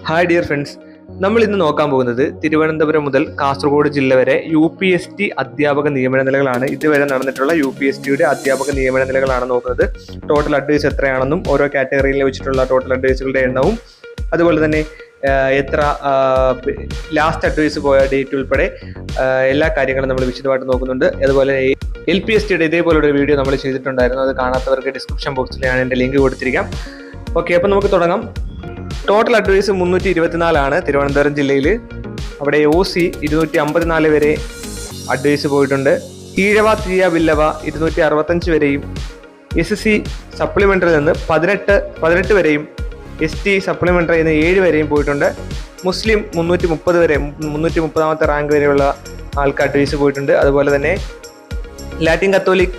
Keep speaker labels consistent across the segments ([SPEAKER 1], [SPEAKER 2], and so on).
[SPEAKER 1] Hi dear friends, നമ്മൾ ഇന്ന് നോക്കാൻ പോകുന്നത് തിരുവനന്തപുരം മുതൽ കാസർഗോഡ് ജില്ല വരെ UPST അധ്യാപക നിയമന നിലകളാണ്. ഇതുവരെ നടന്നിട്ടുള്ള UPSTയുടെ അധ്യാപക നിയമന നിലകളാണ് നോക്കുന്നത്. ടോട്ടൽ അഡ്വൈസ് എത്രയാണെന്നും ഓരോ കാറ്റഗറിയിൽ വെച്ചിട്ടുള്ള ടോട്ടൽ അഡ്വൈസുകളുടെ എണ്ണവും അതുപോലെ തന്നെ എത്ര ലാസ്റ്റ് അഡ്വൈസ് പോയ ഡേറ്റ് ഉൾപ്പെടെ എല്ലാ കാര്യങ്ങളും നമ്മൾ വിശദമായിട്ട് നോക്കുന്നുണ്ട്. അതുപോലെ LPSTയുടെ ഇതേപോലുള്ള ഒരു വീഡിയോ നമ്മൾ ചെയ്തിട്ടുണ്ടായിരുന്നു. അത് കാണാത്തവർക്ക് ഡിസ്ക്രിപ്ഷൻ ബോക്സിൽ ഞാൻ എൻ്റെ ലിങ്ക് കൊടുത്തിരിക്കാം. ഓക്കെ, അപ്പം നമുക്ക് തുടങ്ങാം. ടോട്ടൽ അഡ്വൈസ് 324 തിരുവനന്തപുരം ജില്ലയിൽ. അവിടെ OC 254 വരെ അഡ്വൈസ് പോയിട്ടുണ്ട്. ഈഴവ തീയ ബില്ലവ 265 വരെയും SC സപ്ലിമെൻ്ററിൽ നിന്ന് 18 വരെയും ST സപ്ലിമെൻ്ററിൽ നിന്ന് 7 വരെയും പോയിട്ടുണ്ട്. മുസ്ലിം 330 വരെ 330ാമത്തെ റാങ്ക് വരെയുള്ള ആൾക്ക് അഡ്വൈസ് പോയിട്ടുണ്ട്. അതുപോലെ തന്നെ ലാറ്റിൻ കത്തോലിക്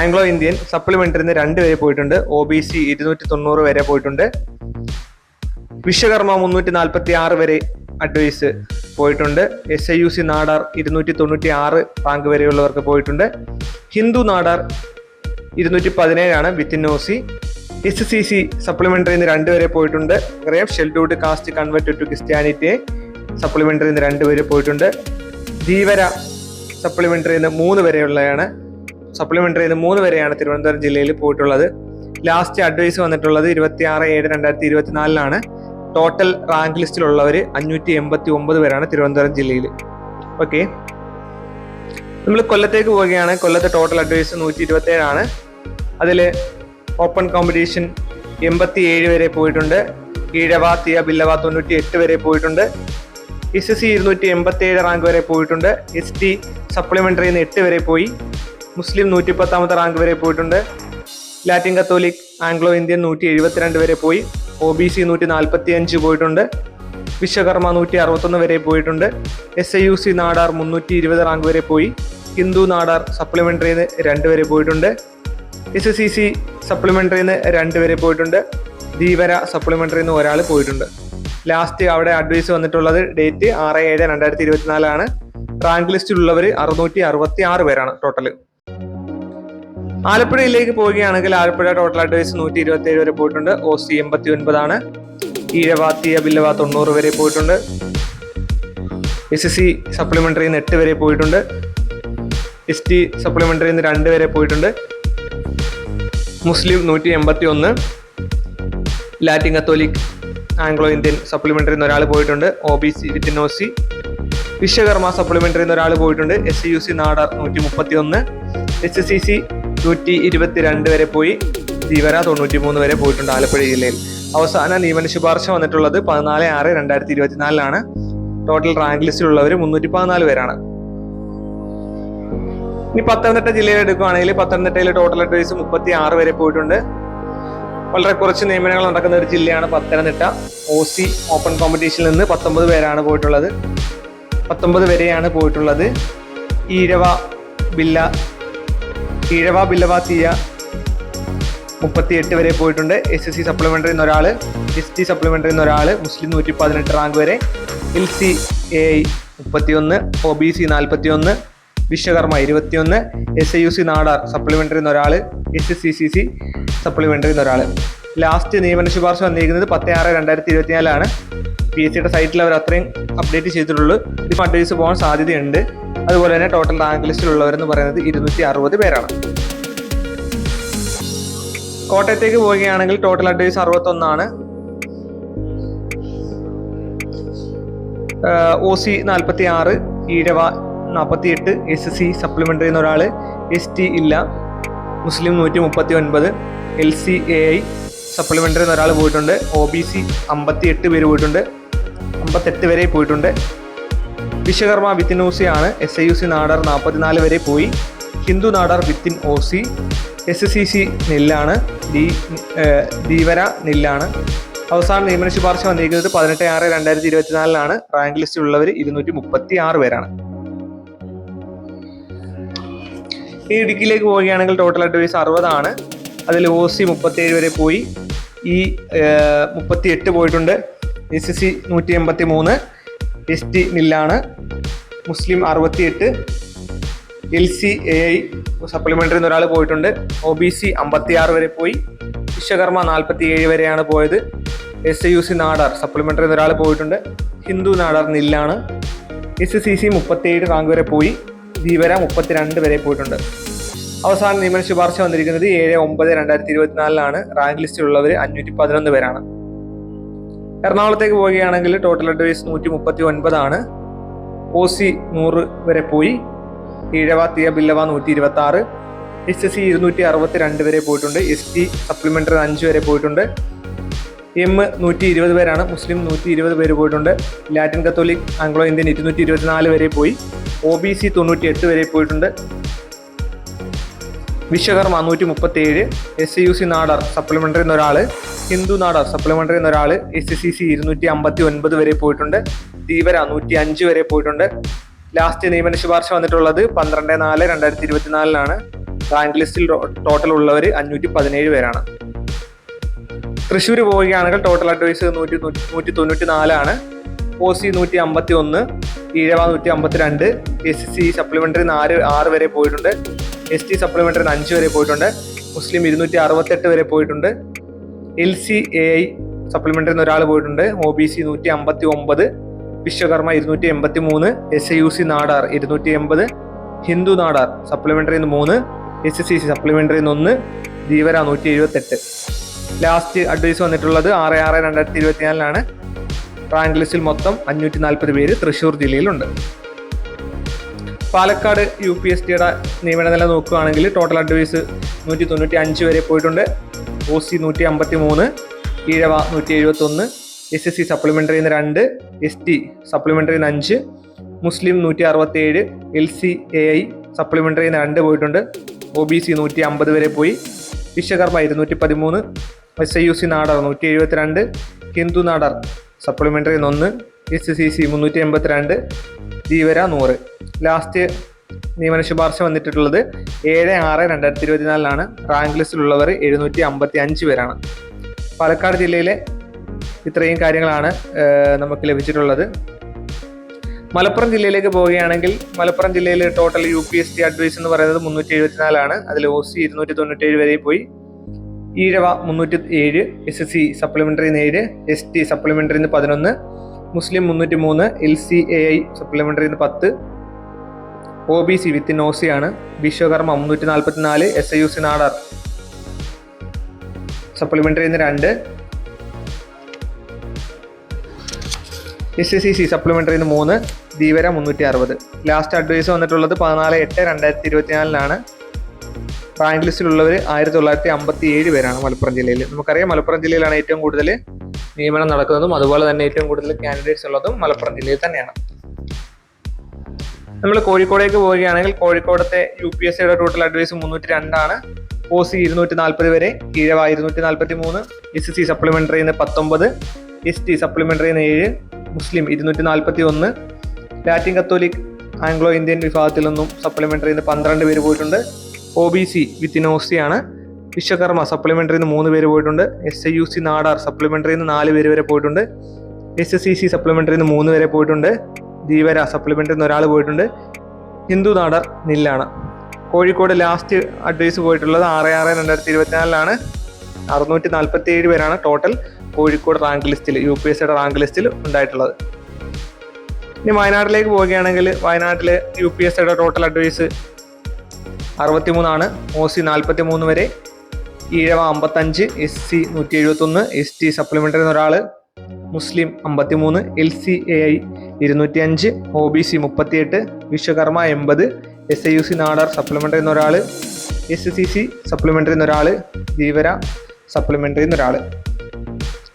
[SPEAKER 1] ആംഗ്ലോ ഇന്ത്യൻ സപ്ലിമെൻ്ററിൽ നിന്ന് 2 വരെ പോയിട്ടുണ്ട്. OBC 290 വരെ പോയിട്ടുണ്ട്. വിശ്വകർമ്മ 346 വരെ അഡ്വൈസ് പോയിട്ടുണ്ട്. SIUC നാടാർ 296 റാങ്ക് വരെയുള്ളവർക്ക് പോയിട്ടുണ്ട്. Hindu Nadar 217 within OC. SCC സപ്ലിമെൻ്ററിൽ നിന്ന് 2 വരെ പോയിട്ടുണ്ട്. അറിയാം, ഷെൽഡ്യൂൾഡ് കാസ്റ്റ് കൺവെർട്ടഡ് ടു ക്രിസ്ത്യാനിറ്റി സപ്ലിമെൻ്ററിൽ നിന്ന് 2 വരെ പോയിട്ടുണ്ട്. ധീവര സപ്ലിമെൻ്ററിൽ നിന്ന് 3 വരെയുള്ളതാണ്. സപ്ലിമെൻ്ററിൽ നിന്ന് 3 വരെയാണ് തിരുവനന്തപുരം ജില്ലയിൽ പോയിട്ടുള്ളത്. ലാസ്റ്റ് അഡ്വൈസ് വന്നിട്ടുള്ളത് 26/7/2024 ടോട്ടൽ റാങ്ക് ലിസ്റ്റിലുള്ളവർ 589 പേരാണ് തിരുവനന്തപുരം ജില്ലയിൽ. ഓക്കെ, നമ്മൾ കൊല്ലത്തേക്ക് പോവുകയാണ്. കൊല്ലത്തെ ടോട്ടൽ അഡ്വൈസ് 127 അതിൽ ഓപ്പൺ കോമ്പറ്റീഷൻ 87 വരെ പോയിട്ടുണ്ട്. ഈഴവ തീയ ബില്ലവ 98 വരെ പോയിട്ടുണ്ട്. SC 287 റാങ്ക് വരെ പോയിട്ടുണ്ട്. ST സപ്ലിമെൻ്ററിയിൽ നിന്ന് 8 വരെ പോയി. മുസ്ലിം 110ാമത്തെ റാങ്ക് വരെ പോയിട്ടുണ്ട്. ലാറ്റിൻ കത്തോലിക് ആംഗ്ലോ ഇന്ത്യൻ 172 വരെ പോയി. OBC 145 പോയിട്ടുണ്ട്. വിശ്വകർമ്മ 161 വരെ പോയിട്ടുണ്ട്. SIUC നാടാർ 320 റാങ്ക് വരെ പോയി. ഹിന്ദു നാടാർ സപ്ലിമെൻ്ററിയിൽ നിന്ന് 2 വരെ പോയിട്ടുണ്ട്. SCC സപ്ലിമെൻ്ററിയിൽ നിന്ന് 2 വരെ പോയിട്ടുണ്ട്. ധീവര സപ്ലിമെൻ്ററിയിൽ നിന്ന് ഒരാൾ പോയിട്ടുണ്ട്. ലാസ്റ്റ് അവിടെ അഡ്വൈസ് വന്നിട്ടുള്ളത് ഡേറ്റ് 6/7/2024 റാങ്ക് ലിസ്റ്റിലുള്ളവർ 666 പേരാണ് ടോട്ടൽ. ആലപ്പുഴ ജില്ലയിലേക്ക് പോവുകയാണെങ്കിൽ ആലപ്പുഴ ടോട്ടൽ അഡ്വൈസ് 127 വരെ പോയിട്ടുണ്ട്. OC 89 ഈഴവ തീയ ബില്ലവ 90 വരെ പോയിട്ടുണ്ട്. SC സപ്ലിമെൻ്ററിയിൽ നിന്ന് 8 വരെ പോയിട്ടുണ്ട്. ST സപ്ലിമെൻ്ററിയിൽ നിന്ന് 2 വരെ പോയിട്ടുണ്ട്. മുസ്ലിം 181. ലാറ്റിൻ കത്തോലിക് ആംഗ്ലോ ഇന്ത്യൻ സപ്ലിമെൻ്ററിയിൽ നിന്ന് ഒരാൾ പോയിട്ടുണ്ട്. OBC within OC. വിശ്വകർമ്മ സപ്ലിമെൻ്ററിയിൽ നിന്ന് ഒരാൾ പോയിട്ടുണ്ട്. SIUC നാടാർ 131. SCC 122 വരെ പോയി. ധീവര 93 വരെ പോയിട്ടുണ്ട് ആലപ്പുഴ ജില്ലയിൽ. അവസാന നിയമന ശുപാർശ വന്നിട്ടുള്ളത് 14/6/2024 ടോട്ടൽ റാങ്ക് ലിസ്റ്റിലുള്ളവർ 314 പേരാണ്. ഇനി പത്തനംതിട്ട ജില്ലയിൽ എടുക്കുകയാണെങ്കിൽ പത്തനംതിട്ടയിൽ ടോട്ടൽ അഡ്വൈസ് 36 വരെ പോയിട്ടുണ്ട്. വളരെ കുറച്ച് നിയമനങ്ങൾ നടക്കുന്ന ഒരു ജില്ലയാണ് പത്തനംതിട്ട. OC ഓപ്പൺ കോമ്പറ്റീഷനിൽ നിന്ന് 19 പേരാണ് പോയിട്ടുള്ളത്. 19 വരെയാണ് പോയിട്ടുള്ളത്. ഈഴവ ബില്ലവ തീയ 38 വരെ പോയിട്ടുണ്ട്. SC സപ്ലിമെൻ്ററിയിൽ നിന്ന് ഒരാൾ. ST സപ്ലിമെൻ്ററിയിൽ നിന്ന് ഒരാൾ. മുസ്ലിം 118 റാങ്ക് വരെ. LCAI 31. OBC 41. Vishwakarma 21. SIUC Nadar സപ്ലിമെൻ്ററിയിൽ നിന്ന് ഒരാൾ. SCCC സപ്ലിമെൻ്ററിയിൽ നിന്ന് ഒരാൾ. ലാസ്റ്റ് നിയമന ശുപാർശ വന്നിരിക്കുന്നത് 10/6/2024 PSCയുടെ സൈറ്റിൽ അവർ അത്രയും അപ്ഡേറ്റ് ചെയ്തിട്ടുള്ളൂ. ഇത് അഡ്വൈസ് പോകാൻ സാധ്യതയുണ്ട്. അതുപോലെ തന്നെ ടോട്ടൽ റാങ്ക് ലിസ്റ്റിലുള്ളവരെന്ന് പറയുന്നത് 260 പേരാണ്. കോട്ടയത്തേക്ക് പോവുകയാണെങ്കിൽ total advice 61. OC 46. Ezhava 48. SC സപ്ലിമെൻ്ററിയിൽ നിന്ന് ഒരാൾ. ST ഇല്ല. മുസ്ലിം 139. LCAI സപ്ലിമെൻ്ററിയിൽ നിന്ന് ഒരാൾ പോയിട്ടുണ്ട്. OBC 58 പേര് പോയിട്ടുണ്ട്. 58 വരെ പോയിട്ടുണ്ട്. വിശ്വകർമ്മ വിത്തിൻ OC ആണ്. SIUC നാടാർ 44 വരെ പോയി. Hindu Nadar within OC. SCC നില്ലാണ്. ധീവര നില്ലാണ്. അവസാന നിയമന ശുപാർശ വന്നിരിക്കുന്നത് 18/6/2024 റാങ്ക് ലിസ്റ്റിലുള്ളവർ 236 പേരാണ്. ഈ ഇടുക്കിയിലേക്ക് പോവുകയാണെങ്കിൽ ടോട്ടൽ അഡ്വൈസ് 60. അതിൽ OC 37 വരെ പോയി. 38 പോയിട്ടുണ്ട്. SC 183. ST നില്ലാണ്. മുസ്ലിം 68. LCAI സപ്ലിമെൻ്ററിയിൽ നിന്ന് ഒരാൾ പോയിട്ടുണ്ട്. OBC 56 വരെ പോയി. വിശ്വകർമ്മ 47 വരെയാണ് പോയത്. SIUC നാടാർ സപ്ലിമെൻ്ററി ഒരാൾ പോയിട്ടുണ്ട്. ഹിന്ദു നാടാർ നില്ലാണ്. SCC 37 റാങ്ക് വരെ പോയി. ധീവര 32 വരെ പോയിട്ടുണ്ട്. അവസാന നിയമന ശുപാർശ വന്നിരിക്കുന്നത് 7/9/2024 റാങ്ക് ലിസ്റ്റിലുള്ളവർ 511 പേരാണ്. എറണാകുളത്തേക്ക് പോവുകയാണെങ്കിൽ ടോട്ടൽ അഡ്വൈസ് 139 OC 100 വരെ പോയി. ഈഴവ തീയ ബില്ലവ 126. SC 262 വരെ പോയിട്ടുണ്ട്. ST സപ്ലിമെൻ്ററി 5 വരെ പോയിട്ടുണ്ട്. M 120 പേരാണ്. മുസ്ലിം 120 പേര് പോയിട്ടുണ്ട്. ലാറ്റിൻ കത്തോലിക് ആംഗ്ലോ ഇന്ത്യൻ 224 വരെ പോയി. OBC 98 വരെ പോയിട്ടുണ്ട്. വിശ്വകർമ്മ 137. SIUC നാടാർ സപ്ലിമെൻ്ററി ഒരാൾ. ഹിന്ദു നാടാർ സപ്ലിമെൻ്ററി ഒരാൾ. SCC 259 വരെ പോയിട്ടുണ്ട്. ധീവര 105 വരെ പോയിട്ടുണ്ട്. ലാസ്റ്റ് നിയമന ശുപാർശ വന്നിട്ടുള്ളത് 12/4/2024 റാങ്ക് ലിസ്റ്റിൽ ടോട്ടൽ ഉള്ളവർ 517 പേരാണ്. തൃശ്ശൂർ പോവുകയാണെങ്കിൽ total advice 194. OC 151. Ezhava 152. SC supplementary 6 വരെ പോയിട്ടുണ്ട്. ST സപ്ലിമെൻ്ററി 5 വരെ പോയിട്ടുണ്ട്. മുസ്ലിം 268 വരെ പോയിട്ടുണ്ട്. LCAI സപ്ലിമെൻ്ററി ഒരാൾ പോയിട്ടുണ്ട്. OBC 159. Vishwakarma 283. SIUC Nadar 280. Hindu Nadar supplementary 3. SCC supplementary 1. Dheevara 178. Last advice വന്നിട്ടുള്ളത് 6/6/2024 റാങ്ക് ലിസ്റ്റിൽ മൊത്തം 540 പേര് തൃശ്ശൂർ ജില്ലയിലുണ്ട്. പാലക്കാട് UPSTയുടെ നിയമന നില നോക്കുകയാണെങ്കിൽ ടോട്ടൽ അഡ്വൈസ് 195 വരെ പോയിട്ടുണ്ട്. OC 153. Ezhava 171. SSC supplementary 2. ST supplementary 5. മുസ്ലിം 167. LCAI സപ്ലിമെൻ്ററി 2 പോയിട്ടുണ്ട്. OBC 150 വരെ പോയി. Vishwakarma 213. SIUC Nadar 172. Hindu Nadar supplementary 1. SCC 382. Dheevara 100. Last നിയമന ശുപാർശ വന്നിട്ടുള്ളത് 7/6/2024 റാങ്ക് ലിസ്റ്റിലുള്ളവർ 755 പേരാണ്. പാലക്കാട് ജില്ലയിലെ ഇത്രയും കാര്യങ്ങളാണ് നമുക്ക് ലഭിച്ചിട്ടുള്ളത്. മലപ്പുറം ജില്ലയിലേക്ക് പോവുകയാണെങ്കിൽ മലപ്പുറം ജില്ലയിൽ ടോട്ടൽ UPST അഡ്വൈസ് എന്ന് പറയുന്നത് 374. അതിൽ OC 297 വരെ പോയി. Ezhava 307. SSC supplementary 7. ST supplementary 11. Muslim 303. LCAI supplementary 10. OBC within OC ആണ്. Vishwakarma 344. SIUC Nadar supplementary 2. SCC supplementary 3. Dheevara 360. Last advice വന്നിട്ടുള്ളത് 14/8/2024 റാങ്ക് ലിസ്റ്റിലുള്ളവർ 1957 പേരാണ് മലപ്പുറം ജില്ലയിൽ. നമുക്കറിയാം മലപ്പുറം ജില്ലയിലാണ് ഏറ്റവും കൂടുതൽ നിയമനം നടക്കുന്നതും അതുപോലെ തന്നെ ഏറ്റവും കൂടുതൽ കാൻഡിഡേറ്റ്സ് ഉള്ളതും മലപ്പുറം ജില്ലയിൽ തന്നെയാണ്. നമ്മൾ കോഴിക്കോടേക്ക് പോവുകയാണെങ്കിൽ കോഴിക്കോടത്തെ UPSCയുടെ ടോട്ടൽ അഡ്വൈസ് 302. OC 240 വരെ. Ezhava 243. SC supplementary 19. ST supplementary 7. മുസ്ലിം 241. ലാറ്റിൻ കത്തോലിക് ആംഗ്ലോ ഇന്ത്യൻ വിഭാഗത്തിൽ നിന്നും സപ്ലിമെൻ്ററി 12 പേര് പോയിട്ടുണ്ട്. OBC വിത്തിൻ OC ആണ്. വിശ്വകർമ്മ സപ്ലിമെൻ്ററി 3 പേര് പോയിട്ടുണ്ട്. SIUC നാടാർ സപ്ലിമെൻ്ററി 4 പേര് വരെ പോയിട്ടുണ്ട്. SCC സപ്ലിമെൻ്ററി 3 വരെ പോയിട്ടുണ്ട്. ധീവര സപ്ലിമെൻ്ററി ഒരാൾ പോയിട്ടുണ്ട്. ഹിന്ദു നാടാർ നില്ലാണ്. കോഴിക്കോട് ലാസ്റ്റ് അഡ്വൈസ് പോയിട്ടുള്ളത് 6/6/2024 647 പേരാണ് ടോട്ടൽ കോഴിക്കോട് റാങ്ക് ലിസ്റ്റിൽ UPSCയുടെ റാങ്ക് ലിസ്റ്റിൽ ഉണ്ടായിട്ടുള്ളത്. ഇനി വയനാട്ടിലേക്ക് പോവുകയാണെങ്കിൽ വയനാട്ടിൽ UPSCയുടെ ടോട്ടൽ അഡ്വൈസ് 63. OC 43 വരെ. ഈഴവ 55. SC 171. ST സപ്ലിമെൻ്ററി ഒരാൾ. മുസ്ലിം 53. LCAI 205. OBC 38. Vishwakarma 80. SIUC Nadar supplementary ഒരാൾ. SCC സപ്ലിമെൻ്ററി ഒരാൾ. ധീവര സപ്ലിമെൻ്ററി ഒരാൾ.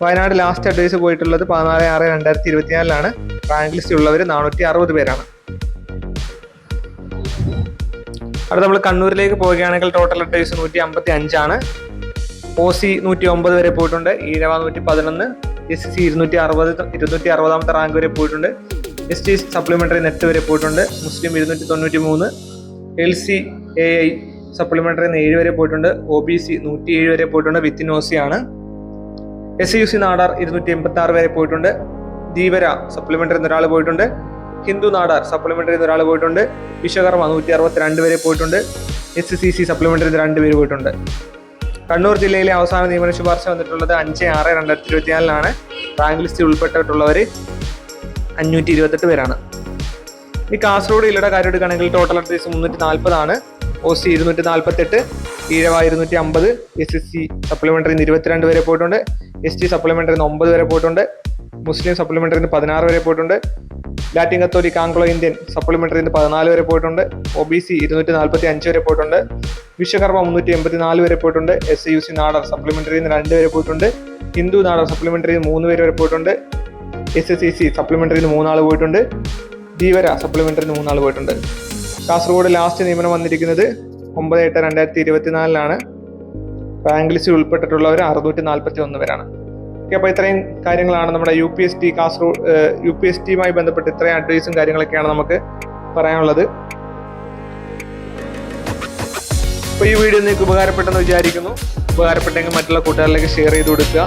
[SPEAKER 1] വയനാട് ലാസ്റ്റ് അഡ്വൈസ് പോയിട്ടുള്ളത് 14/6/2024 റാങ്ക് ലിസ്റ്റിൽ ഉള്ളവർ 460 പേരാണ്. അടുത്ത നമ്മൾ കണ്ണൂരിലേക്ക് പോവുകയാണെങ്കിൽ ടോട്ടൽ അഡ്വൈസ് 155. OC 109 വരെ പോയിട്ടുണ്ട്. ഈഴവ 111. SC 260 റാങ്ക് വരെ പോയിട്ടുണ്ട്. ST സപ്ലിമെൻ്ററി 8 വരെ പോയിട്ടുണ്ട്. മുസ്ലിം 293. LCAI സപ്ലിമെൻ്ററി 7 വരെ പോയിട്ടുണ്ട്. OBC 107 വരെ പോയിട്ടുണ്ട്. വിത്തിൻ OC ആണ്. SIUC നാടാർ 286 വരെ പോയിട്ടുണ്ട്. ധീവര സപ്ലിമെൻ്ററി ഒരാൾ പോയിട്ടുണ്ട്. ഹിന്ദു നാടാർ സപ്ലിമെൻ്ററി ഒരാൾ പോയിട്ടുണ്ട്. വിശ്വകർമ്മ 162 വരെ പോയിട്ടുണ്ട്. SCC സപ്ലിമെൻ്ററി 2 പേര് പോയിട്ടുണ്ട്. കണ്ണൂർ ജില്ലയിലെ അവസാന നിയമന ശുപാർശ വന്നിട്ടുള്ളത് 5/6/2024 റാങ്ക് ലിസ്റ്റിൽ ഉൾപ്പെട്ടിട്ടുള്ളവർ 528 പേരാണ്. ഈ കാസർഗോഡ് ജില്ലയുടെ കാര്യം എടുക്കുകയാണെങ്കിൽ total address 340 OC 248, Ezhava 250, SSC supplementary 22 വരെ പോയിട്ടുണ്ട്, ST സപ്ലിമെന്ററി 9 വരെ പോയിട്ടുണ്ട്, മുസ്ലിം സപ്ലിമെന്ററി 16 വരെ പോയിട്ടുണ്ട്, Latin Catholic Anglo Indian supplementary 14 വരെ പോയിട്ടുണ്ട്, OBC 245 വരെ പോയിട്ടുണ്ട്, വിശ്വകർമ്മ 384 വരെ പോയിട്ടുണ്ട്, SUC നാടർ സപ്ലിമെന്ററി 2 വരെ പോയിട്ടുണ്ട്, ഹിന്ദു നാടർ സപ്ലിമെന്ററി 3 പേര് വരെ പോയിട്ടുണ്ട്, SSCC സപ്ലിമെന്ററി 3 ആൾ പോയിട്ടുണ്ട്, ധീവര സപ്ലിമെന്ററി 3 ആൾ പോയിട്ടുണ്ട്. കാസർഗോഡ് ലാസ്റ്റ് നിയമനം വന്നിരിക്കുന്നത് 9/8/2024 റാങ്ക് ലിസ്റ്റിൽ ഉൾപ്പെട്ടിട്ടുള്ളവർ 641 പേരാണ്. ഓക്കെ, അപ്പോൾ ഇത്രയും കാര്യങ്ങളാണ് നമ്മുടെ UPST കാസർഗോഡ് UPSTയുമായി ബന്ധപ്പെട്ട് ഇത്രയും അഡ്വൈസും കാര്യങ്ങളൊക്കെയാണ് നമുക്ക് പറയാനുള്ളത്. അപ്പോൾ ഈ വീഡിയോ നിങ്ങൾക്ക് ഉപകാരപ്പെട്ടെന്ന് വിചാരിക്കുന്നു. ഉപകാരപ്പെട്ടെങ്കിൽ മറ്റുള്ള കൂട്ടുകാരിലേക്ക് ഷെയർ ചെയ്ത് കൊടുക്കുക.